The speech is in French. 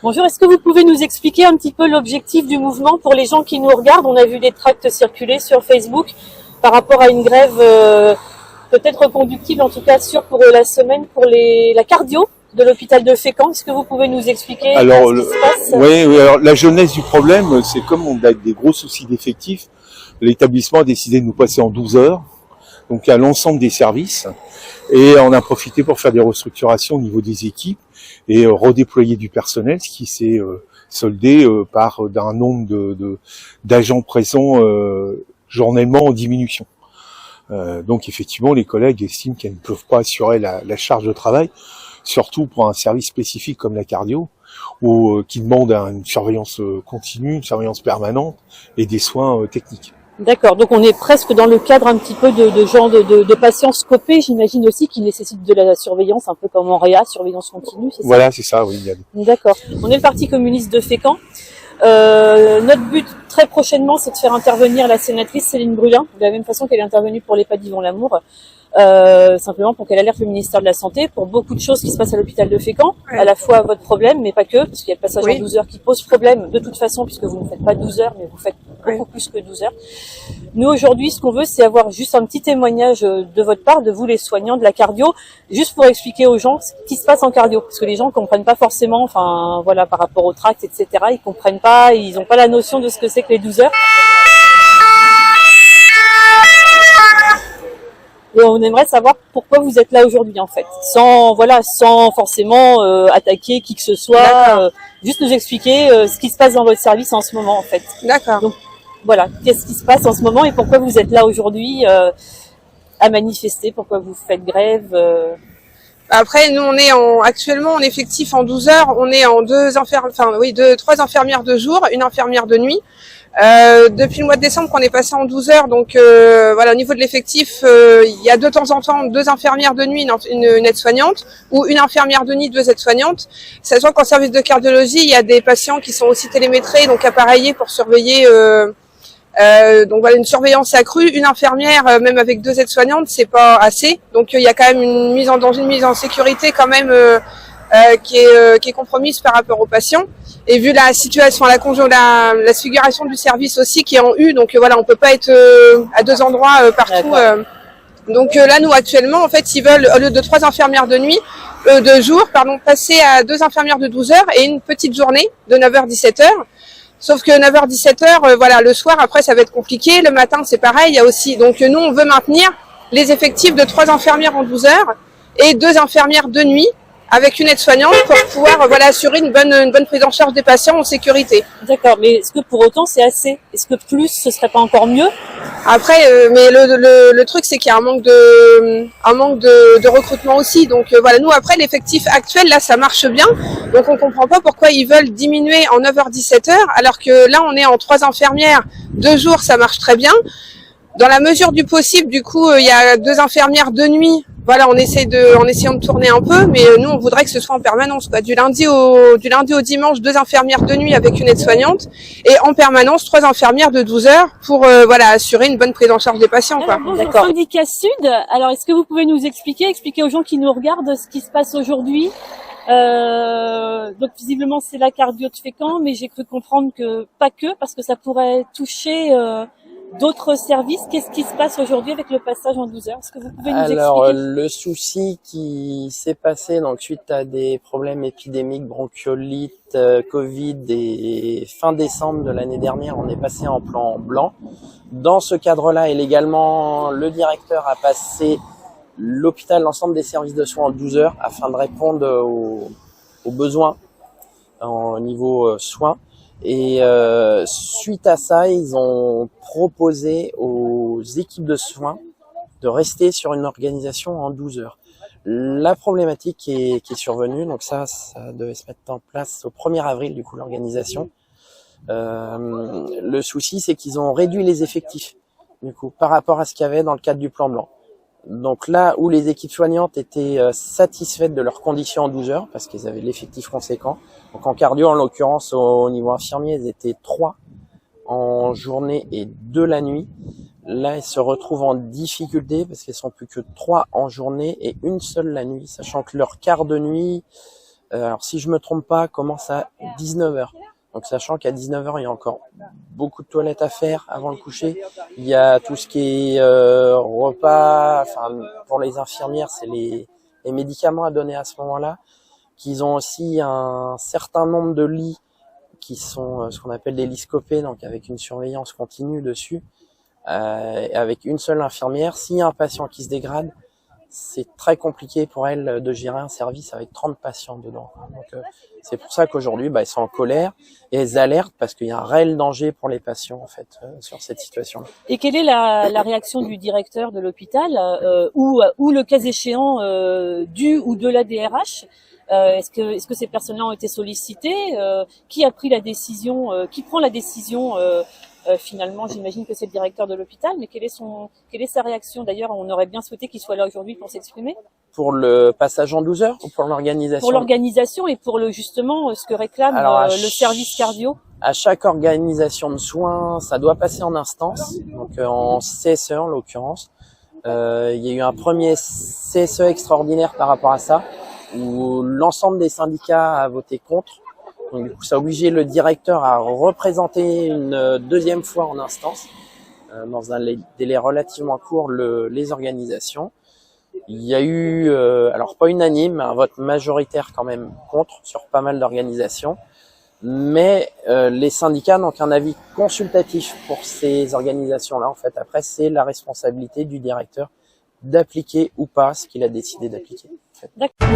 Bonjour, est-ce que vous pouvez nous expliquer un petit peu l'objectif du mouvement pour les gens qui nous regardent? On a vu des tracts circuler sur Facebook par rapport à une grève peut-être reconductible, en tout cas sûre pour la semaine, pour la cardio de l'hôpital de Fécamp. Est-ce que vous pouvez nous expliquer Alors, ce qui se passe? oui, alors la jeunesse du problème, c'est comme on a des gros soucis d'effectifs, l'établissement a décidé de nous passer en 12 heures, donc à l'ensemble des services, et on a profité pour faire des restructurations au niveau des équipes et redéployer du personnel, ce qui s'est soldé par un nombre d'agents présents journellement en diminution. Donc effectivement, les collègues estiment qu'elles ne peuvent pas assurer la charge de travail, surtout pour un service spécifique comme la cardio, ou qui demande une surveillance continue, une surveillance permanente et des soins techniques. D'accord, donc on est presque dans le cadre un petit peu de patients scopés, j'imagine aussi, qui nécessitent de la surveillance, un peu comme en réa, surveillance continue, c'est ça? Voilà, c'est ça, oui. D'accord. On est le Parti communiste de Fécamp. Notre but très prochainement, c'est de faire intervenir la sénatrice Céline Brulin, de la même façon qu'elle est intervenue pour l'EHPAD Yvon Lamour, simplement pour qu'elle alerte le ministère de la Santé pour beaucoup de choses qui se passent à l'hôpital de Fécamp, à la fois votre problème, mais pas que, parce qu'il y a le passage en 12 heures qui pose problème de toute façon, puisque vous ne faites pas 12 heures, mais vous faites beaucoup plus que 12 heures. Nous, aujourd'hui, ce qu'on veut, c'est avoir juste un petit témoignage de votre part, de vous les soignants de la cardio, juste pour expliquer aux gens ce qui se passe en cardio, parce que les gens comprennent pas forcément, enfin voilà, par rapport au tract, etc., ils comprennent pas, ils ont pas la notion de ce que c'est que les 12 heures. Et on aimerait savoir pourquoi vous êtes là aujourd'hui, en fait, sans forcément attaquer qui que ce soit, juste nous expliquer ce qui se passe dans votre service en ce moment, en fait. D'accord. Donc voilà, qu'est-ce qui se passe en ce moment et pourquoi vous êtes là aujourd'hui à manifester, pourquoi vous faites grève Après, nous, on est actuellement en effectif en 12 heures. On est en trois infirmières de jour, une infirmière de nuit. Depuis le mois de décembre qu'on est passé en 12 heures, donc voilà, au niveau de l'effectif, il y a de temps en temps 2 infirmières de nuit, une aide-soignante, ou une infirmière de nuit, 2 aides-soignantes. Sachant qu'en service de cardiologie, il y a des patients qui sont aussi télémétrés, donc appareillés pour surveiller. Donc voilà, une surveillance accrue, une infirmière, même avec 2 aides-soignantes, c'est pas assez. Donc il y a quand même une mise en sécurité quand même qui est compromise par rapport aux patients. Et vu la situation, la figuration du service aussi qui est en U, donc voilà, on peut pas être à 2 endroits partout. Donc là, nous actuellement, en fait, ils veulent au lieu de 3 infirmières de nuit, de jour, passer à 2 infirmières de 12 heures et une petite journée de 9h-17h. Sauf que 9h-17h, voilà, le soir, après, ça va être compliqué. Le matin, c'est pareil. Il y a aussi, donc nous, on veut maintenir les effectifs de 3 infirmières en 12 heures et 2 infirmières de nuit avec une aide-soignante pour pouvoir, voilà, assurer une bonne prise en charge des patients en sécurité. D'accord, mais est-ce que pour autant c'est assez? Est-ce que plus, ce serait pas encore mieux? Après, mais le truc, c'est qu'il y a un manque de recrutement aussi. Donc voilà, nous après l'effectif actuel, là, ça marche bien. Donc on comprend pas pourquoi ils veulent diminuer en 9h-17h, alors que là, on est en 3 infirmières, 2 jours, ça marche très bien. Dans la mesure du possible, du coup, il y a 2 infirmières de nuit. Voilà, en essayant de tourner un peu, mais nous, on voudrait que ce soit en permanence, quoi. Du lundi au dimanche, 2 infirmières de nuit avec une aide-soignante, et en permanence, 3 infirmières de 12 heures pour, voilà, assurer une bonne prise en charge des patients, quoi. D'accord. Syndicat Sud, alors est-ce que vous pouvez nous expliquer aux gens qui nous regardent ce qui se passe aujourd'hui? Donc visiblement c'est la cardio de Fécamp, mais j'ai cru comprendre que pas que, parce que ça pourrait toucher d'autres services. Qu'est-ce qui se passe aujourd'hui avec le passage en 12 heures? Est-ce que vous pouvez nous expliquer? Alors, le souci qui s'est passé, donc suite à des problèmes épidémiques, bronchiolite, Covid, et fin décembre de l'année dernière, on est passé en plan blanc. Dans ce cadre-là, et légalement, le directeur a passé l'ensemble des services de soins en 12 heures afin de répondre aux besoins au niveau soins. Et suite à ça, ils ont proposé aux équipes de soins de rester sur une organisation en 12 heures. La problématique qui est survenue, donc ça devait se mettre en place au 1er avril, du coup, l'organisation. Le souci, c'est qu'ils ont réduit les effectifs, du coup, par rapport à ce qu'il y avait dans le cadre du plan blanc. Donc là où les équipes soignantes étaient satisfaites de leurs conditions en 12 heures, parce qu'ils avaient l'effectif conséquent. Donc en cardio, en l'occurrence, au niveau infirmier, ils étaient 3 en journée et 2 la nuit. Là, ils se retrouvent en difficulté parce qu'ils sont plus que 3 en journée et une seule la nuit, sachant que leur quart de nuit Alors si je me trompe pas, commence à 19h. Donc sachant qu'à 19h, il y a encore beaucoup de toilettes à faire avant le coucher. Il y a tout ce qui est repas, enfin pour les infirmières, c'est les médicaments à donner à ce moment-là. Qu'ils ont aussi un certain nombre de lits qui sont ce qu'on appelle des lits scopés, donc avec une surveillance continue dessus, avec une seule infirmière. S'il y a un patient qui se dégrade, c'est très compliqué pour elle de gérer un service avec 30 patients dedans. Donc c'est pour ça qu'aujourd'hui, elles sont en colère et elles alertent parce qu'il y a un réel danger pour les patients en fait sur cette situation. Et quelle est la réaction du directeur de l'hôpital ou le cas échéant du ou de la DRH? Est-ce que ces personnes-là ont été sollicitées? Qui a pris la décision? Qui prend la décision finalement? J'imagine que c'est le directeur de l'hôpital, mais quelle est sa réaction? D'ailleurs, on aurait bien souhaité qu'il soit là aujourd'hui pour s'exprimer. Pour le passage en 12 heures ou pour l'organisation? Pour l'organisation et pour justement ce que réclame le service cardio. À chaque organisation de soins, ça doit passer en instance, donc en CSE en l'occurrence. Il y a eu un premier CSE extraordinaire par rapport à ça, où l'ensemble des syndicats a voté contre. Donc du coup, ça a obligé le directeur à représenter une deuxième fois en instance, dans un délai relativement court, les organisations. Il y a eu, alors pas unanime, mais un vote majoritaire quand même contre sur pas mal d'organisations. Mais les syndicats n'ont qu'un avis consultatif pour ces organisations-là. En fait, après, c'est la responsabilité du directeur d'appliquer ou pas ce qu'il a décidé d'appliquer. D'accord.